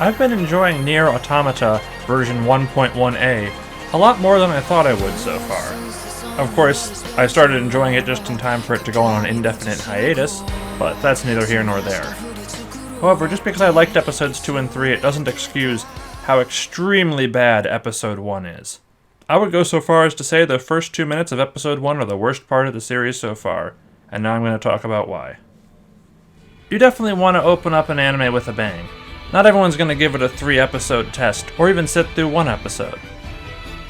I've been enjoying Nier Automata version 1.1a a lot more than I thought I would so far. Of course, I started enjoying it just in time for it to go on an indefinite hiatus, but that's neither here nor there. However, just because I liked episodes 2 and 3, it doesn't excuse how extremely bad episode 1 is. I would go so far as to say the first 2 minutes of episode 1 are the worst part of the series so far, and now I'm going to talk about why. You definitely want to open up an anime with a bang. Not everyone's going to give it a 3-episode test, or even sit through 1 episode.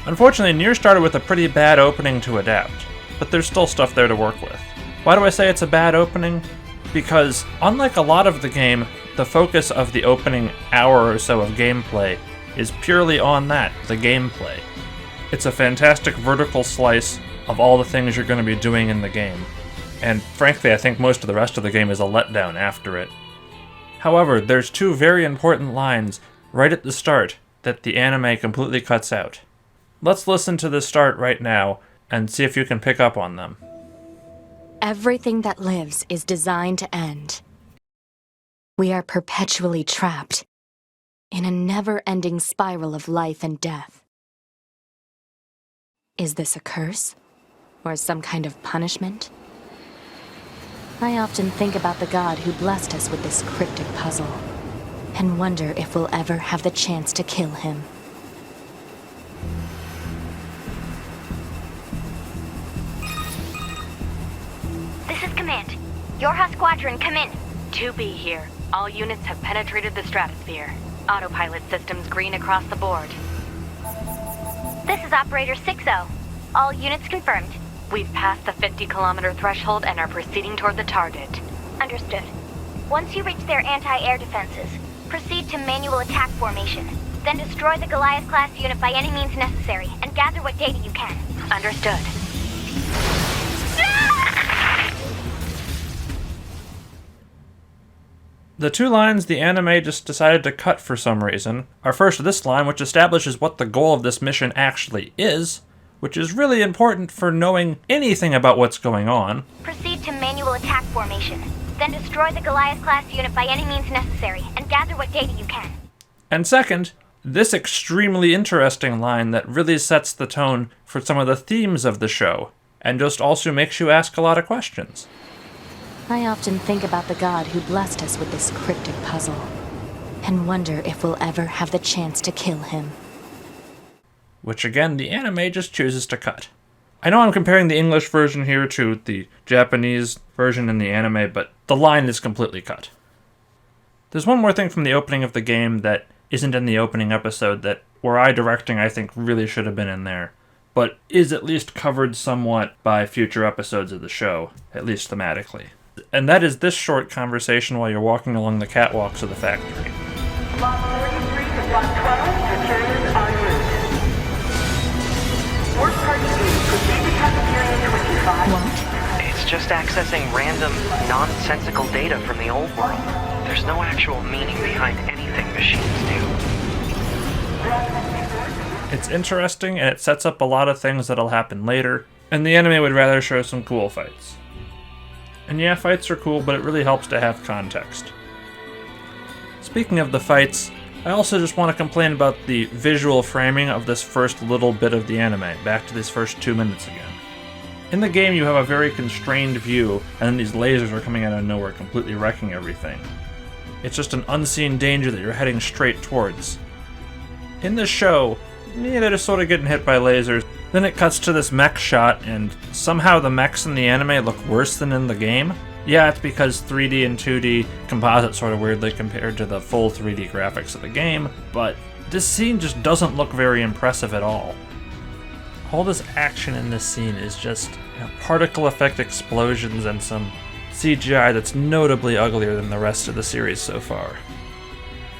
Unfortunately, Nier started with a pretty bad opening to adapt, but there's still stuff there to work with. Why do I say it's a bad opening? Because, unlike a lot of the game, the focus of the opening hour or so of gameplay is purely on that, the gameplay. It's a fantastic vertical slice of all the things you're going to be doing in the game, and frankly I think most of the rest of the game is a letdown after it. However, there's 2 very important lines right at the start that the anime completely cuts out. Let's listen to the start right now and see if you can pick up on them. Everything that lives is designed to end. We are perpetually trapped in a never-ending spiral of life and death. Is this a curse? Or some kind of punishment? I often think about the god who blessed us with this cryptic puzzle, and wonder if we'll ever have the chance to kill him. This is Command. Yorha Squadron, come in. 2B here. All units have penetrated the stratosphere. Autopilot systems green across the board. This is Operator 6-0. All units confirmed. We've passed the 50-kilometer threshold and are proceeding toward the target. Understood. Once you reach their anti-air defenses, proceed to manual attack formation. Then destroy the Goliath-class unit by any means necessary, and gather what data you can. Understood. The 2 lines the anime just decided to cut for some reason are first this line, which establishes what the goal of this mission actually is, which is really important for knowing anything about what's going on. Proceed to manual attack formation. Then destroy the Goliath-class unit by any means necessary, and gather what data you can. And second, this extremely interesting line that really sets the tone for some of the themes of the show, and just also makes you ask a lot of questions. I often think about the god who blessed us with this cryptic puzzle, and wonder if we'll ever have the chance to kill him. Which again, the anime just chooses to cut. I know I'm comparing the English version here to the Japanese version in the anime, but the line is completely cut. There's one more thing from the opening of the game that isn't in the opening episode that, were I directing, I think really should have been in there, but is at least covered somewhat by future episodes of the show, at least thematically. And that is this short conversation while you're walking along the catwalks of the factory. Block 33 to Block 12, materials en route. Work Party B, proceed to cafeteria 25. What? It's just accessing random, nonsensical data from the old world. There's no actual meaning behind anything machines do. It's interesting, and it sets up a lot of things that'll happen later, and the anime would rather show some cool fights. And yeah, fights are cool, but it really helps to have context. Speaking of the fights, I also just want to complain about the visual framing of this first little bit of the anime, back to these first 2 minutes again. In the game, you have a very constrained view, and then these lasers are coming out of nowhere, completely wrecking everything. It's just an unseen danger that you're heading straight towards. In this show, they're just sort of getting hit by lasers. Then it cuts to this mech shot, and somehow the mechs in the anime look worse than in the game. Yeah, it's because 3D and 2D composite sort of weirdly compared to the full 3D graphics of the game, but this scene just doesn't look very impressive at all. All this action in this scene is just particle effect explosions and some CGI that's notably uglier than the rest of the series so far.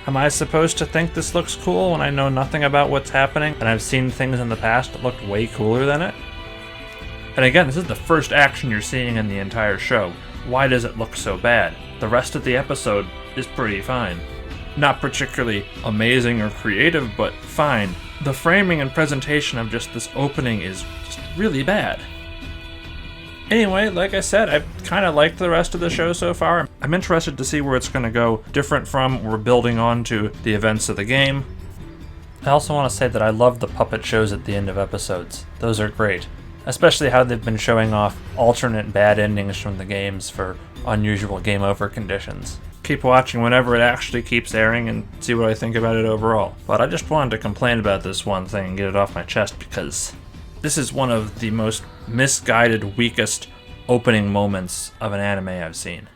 Am I supposed to think this looks cool when I know nothing about what's happening and I've seen things in the past that looked way cooler than it? And again, this is the first action you're seeing in the entire show. Why does it look so bad? The rest of the episode is pretty fine. Not particularly amazing or creative, but fine. The framing and presentation of just this opening is just really bad. Anyway, like I said, I kind of liked the rest of the show so far. I'm interested to see where it's going to go, different from or building on to the events of the game. I also want to say that I love the puppet shows at the end of episodes. Those are great. Especially how they've been showing off alternate bad endings from the games for unusual game over conditions. Keep watching whenever it actually keeps airing and see what I think about it overall. But I just wanted to complain about this one thing and get it off my chest because this is one of the most misguided, weakest opening moments of an anime I've seen.